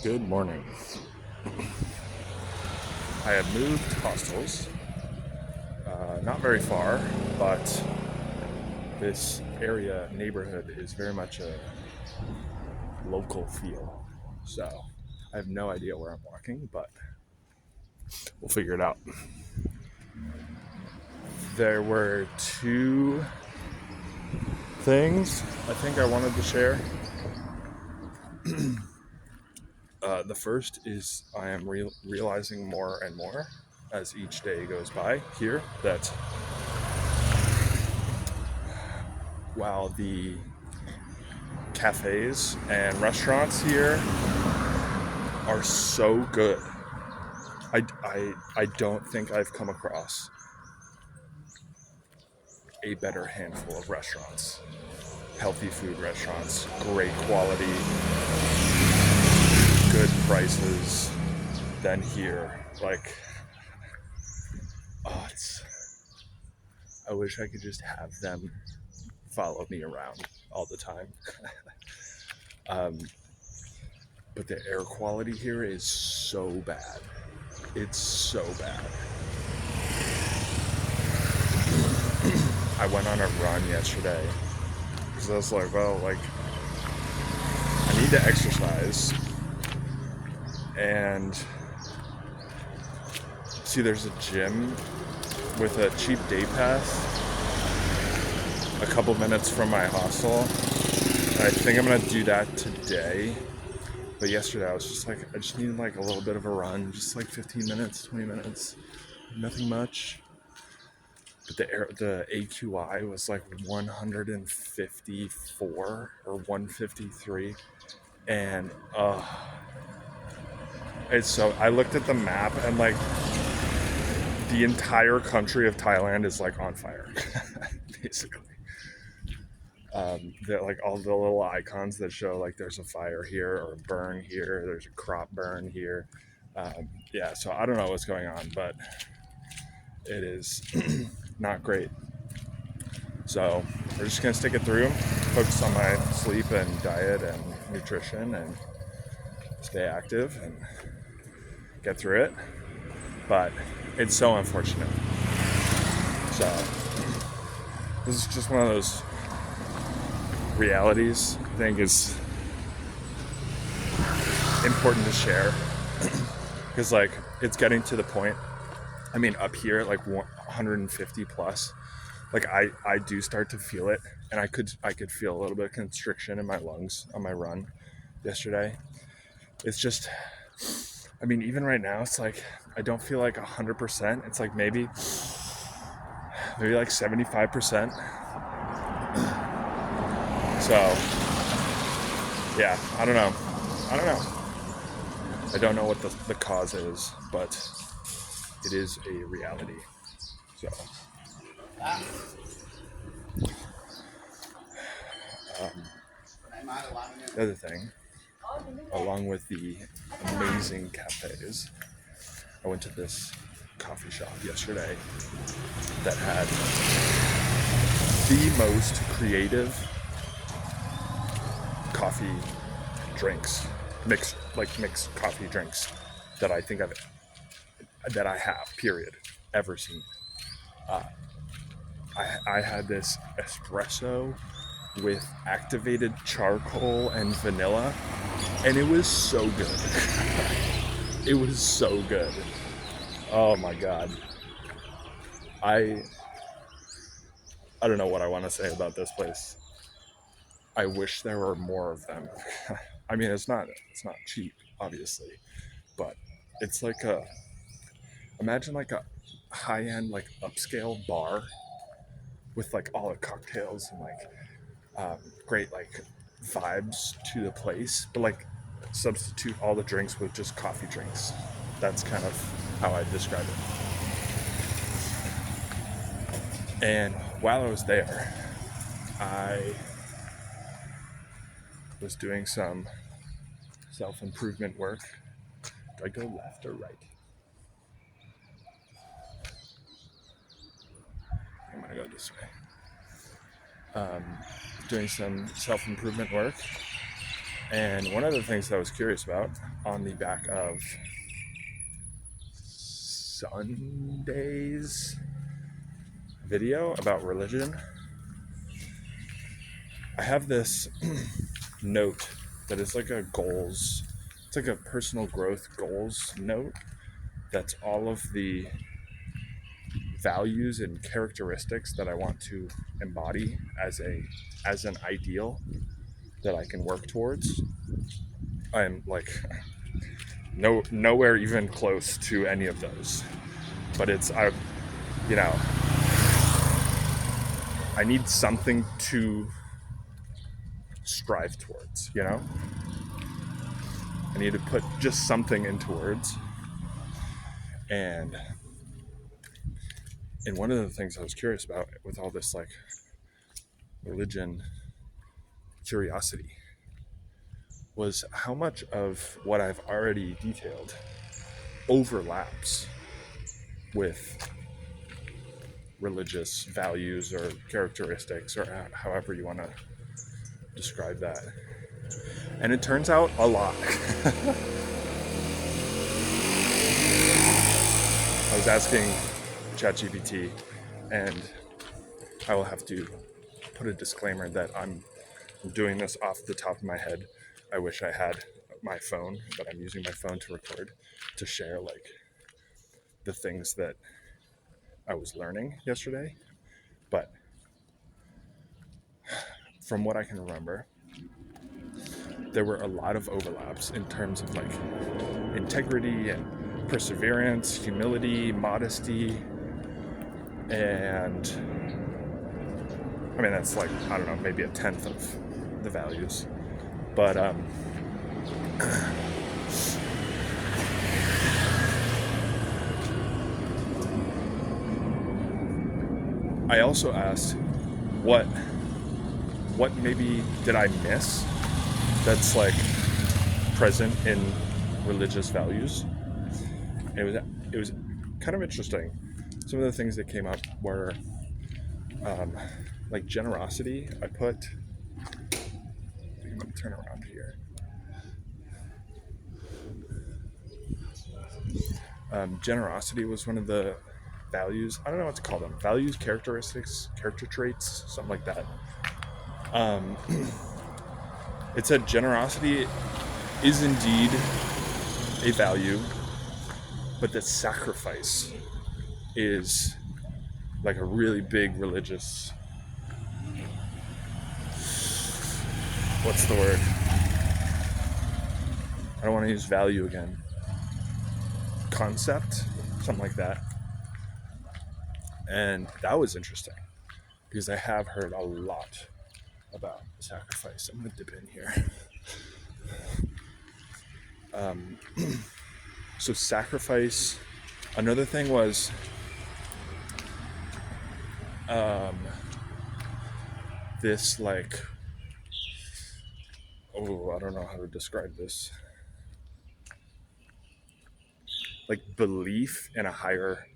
Good morning. I have moved hostels, not very far, but this area neighborhood is very much a local feel. So I have no idea where I'm walking, but we'll figure it out. There were two things I think I wanted to share. The first is I am realizing more and more as each day goes by here that while the cafes and restaurants here are so good, I don't think I've come across a better handful of restaurants, healthy food restaurants, great quality, good prices than here. Like, oh, I wish I could just have them follow me around all the time. um, but the air quality here is so bad. It's so bad. I went on a run yesterday because I was like, well, like, I need to exercise. And see, there's a gym with a cheap day pass a couple minutes from my hostel. And I think I'm gonna do that today. But yesterday I was just like, I just needed like a little bit of a run, just like 15 minutes, 20 minutes, nothing much. But the AQI was like 154 or 153, and it's so. I looked at the map and like the entire country of Thailand is like on fire, basically. That like all the little icons that show like there's a fire here or a burn here, there's a crop burn here. Yeah, so I don't know what's going on, but it is not great. So we're just gonna stick it through, focus on my sleep and diet and nutrition and stay active and get through it. But it's so unfortunate. So this is just one of those realities I think is important to share because like it's getting to the point. I mean, up here at like 150 plus, like I do start to feel it, and I could feel a little bit of constriction in my lungs on my run yesterday. It's just, I mean, even right now, it's like I don't feel like 100%. It's like maybe like 75%. So yeah, I don't know. I don't know what the cause is, but it is a reality. So the other thing, along with the amazing cafes, I went to this coffee shop yesterday that had the most creative coffee drinks, mixed coffee drinks that I think I have, period, ever seen. I had this espresso with activated charcoal and vanilla, and it was so good. It was so good. Oh my god. I don't know what I want to say about this place. I wish there were more of them. I mean, it's not cheap, obviously, but it's like imagine like a high-end like upscale bar with like all the cocktails and like great like vibes to the place, but like substitute all the drinks with just coffee drinks. That's kind of how I describe it. And while I was there, I was doing some self-improvement work. Do I go left or right? I'm gonna go this way. Doing some self-improvement work, And one of the things that I was curious about on the back of Sunday's video about religion, I have this note that is like a goals, it's like a personal growth goals note that's all of the values and characteristics that I want to embody as an ideal that I can work towards. I'm like nowhere even close to any of those, but you know I need something to strive towards. I need to put just something into words. And one of the things I was curious about with all this like religion curiosity was how much of what I've already detailed overlaps with religious values or characteristics, or however you want to describe that. And it turns out a lot. I was asking ChatGPT, and I will have to put a disclaimer that I'm doing this off the top of my head. I wish I had my phone, but I'm using my phone to record, to share like the things that I was learning yesterday. But from what I can remember, there were a lot of overlaps in terms of like integrity and perseverance, humility, modesty, and I mean that's like, I don't know, maybe a tenth of the values. But I also asked what maybe did I miss that's like present in religious values. And it was kind of interesting. Some of the things that came up were like generosity. I think I'm gonna turn around here. Generosity was one of the values. I don't know what to call them. Values, characteristics, character traits, something like that. It said generosity is indeed a value, but that sacrifice is like a really big religious, what's the word? I don't want to use value again. Concept, something like that. And that was interesting because I have heard a lot about sacrifice. I'm going to dip in here. So sacrifice, another thing was this like, I don't know how to describe this. Like belief in a higher,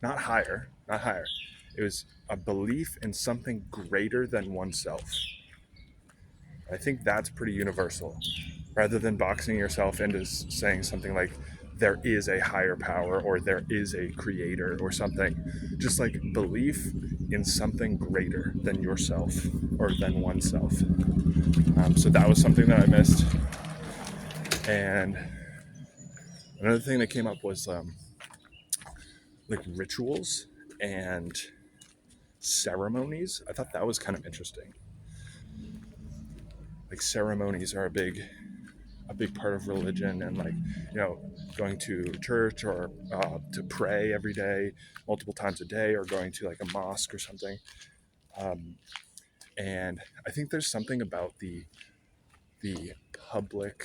not higher. It was a belief in something greater than oneself. I think that's pretty universal. Rather than boxing yourself into saying something like there is a higher power or there is a creator or something, just like belief in something greater than yourself or than oneself. So that was something that I missed. And another thing that came up was like rituals and ceremonies. I thought that was kind of interesting. Like ceremonies are a big part of religion, and like, going to church or to pray every day, multiple times a day, or going to like a mosque or something. And I think there's something about the public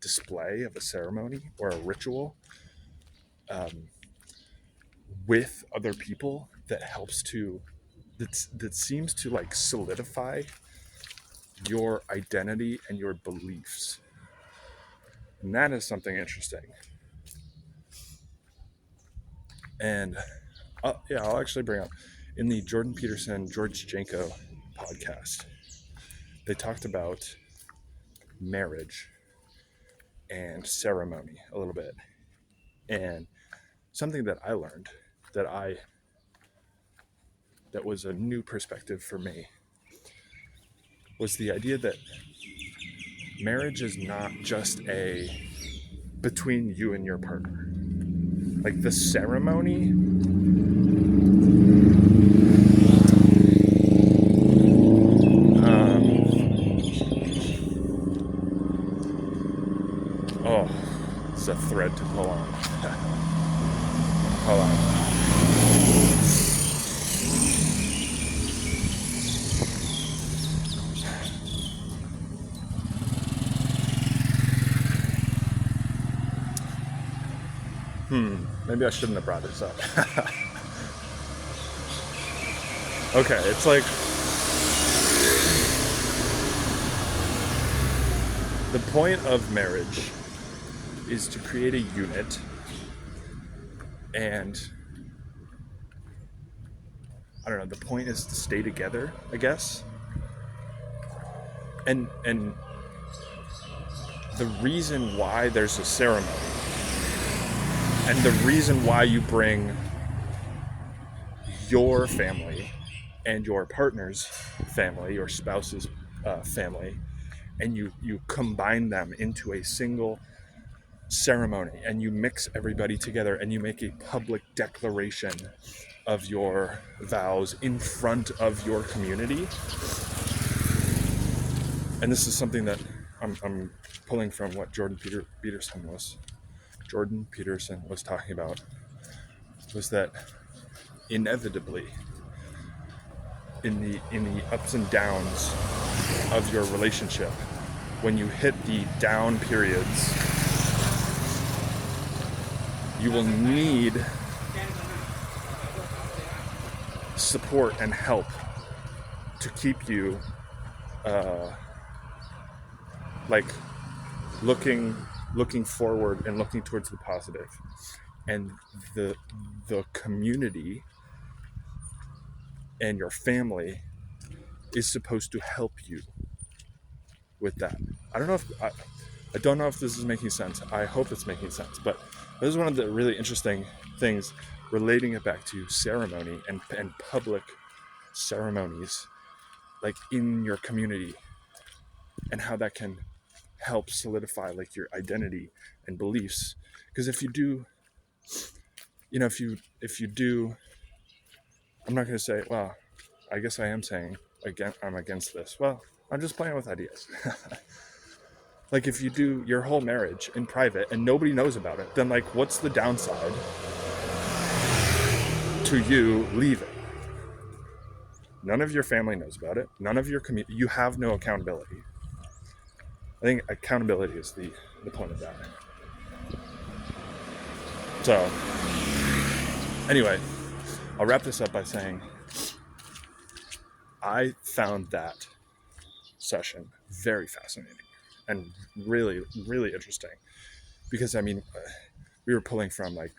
display of a ceremony or a ritual with other people that helps to that seems to like solidify your identity and your beliefs. And that is something interesting. And I'll actually bring up in the Jordan Peterson, George Janko podcast, they talked about marriage and ceremony a little bit. And something that I learned that was a new perspective for me was the idea that marriage is not just a between you and your partner. Like the ceremony oh, it's a thread to pull on. Hold on. Maybe I shouldn't have brought this up. Okay, it's like the point of marriage is to create a unit, and I don't know, the point is to stay together, I guess. And the reason why there's a ceremony and the reason why you bring your family and your partner's family, your spouse's family, and you combine them into a single ceremony, and you mix everybody together, and you make a public declaration of your vows in front of your community. And this is something that I'm pulling from what Jordan Peterson was talking about, was that inevitably in the ups and downs of your relationship, when you hit the down periods, you will need support and help to keep you like looking forward and looking towards the positive. And the community and your family is supposed to help you with that. I don't know if this is making sense. I hope it's making sense. But this is one of the really interesting things, relating it back to ceremony and public ceremonies, like in your community, and how that can help solidify like your identity and beliefs. Because if you do, if you do, I'm not going to say, well, I guess I am saying again, I'm against this. Well, I'm just playing with ideas. Like if you do your whole marriage in private and nobody knows about it, then like what's the downside to you leaving? None of your family knows about it. None of your community. You have no accountability. I think accountability is the point of that. So anyway, I'll wrap this up by saying I found that session very fascinating and really, really interesting, because I mean, we were pulling from like,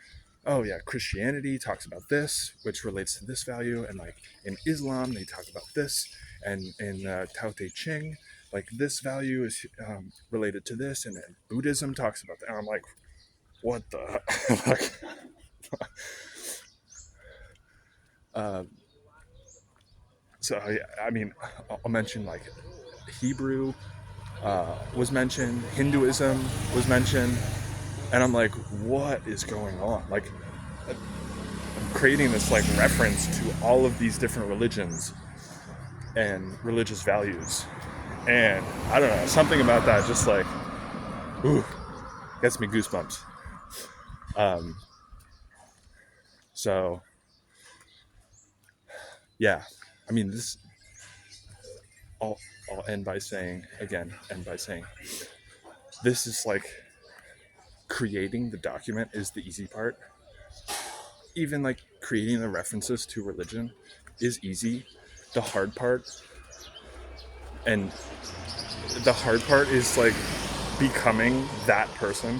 oh yeah, Christianity talks about this, which relates to this value, and like in Islam they talk about this, and in Tao Te Ching, like this value is related to this, and then Buddhism talks about that. And I'm like, what the like, so I mean, I'll mention like Hebrew was mentioned, Hinduism was mentioned, and I'm like, what is going on? Like, I'm creating this like reference to all of these different religions and religious values, and I don't know, something about that just like, ooh, gets me goosebumps. So yeah, I mean, this. I'll end by saying this is like, creating the document is the easy part. Even like creating the references to religion is easy. The hard part is like becoming that person.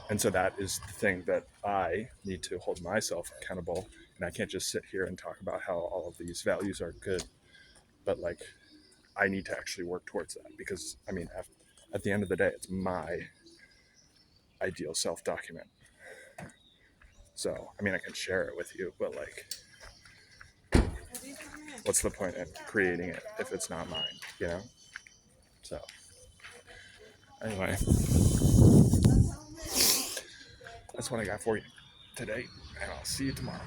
And so that is the thing that I need to hold myself accountable. And I can't just sit here and talk about how all of these values are good, but like I need to actually work towards that because, I mean, at the end of the day, it's my ideal self document. So, I mean, I can share it with you, but like, what's the point in creating it if it's not mine, you know? So, anyway, that's what I got for you today, and I'll see you tomorrow.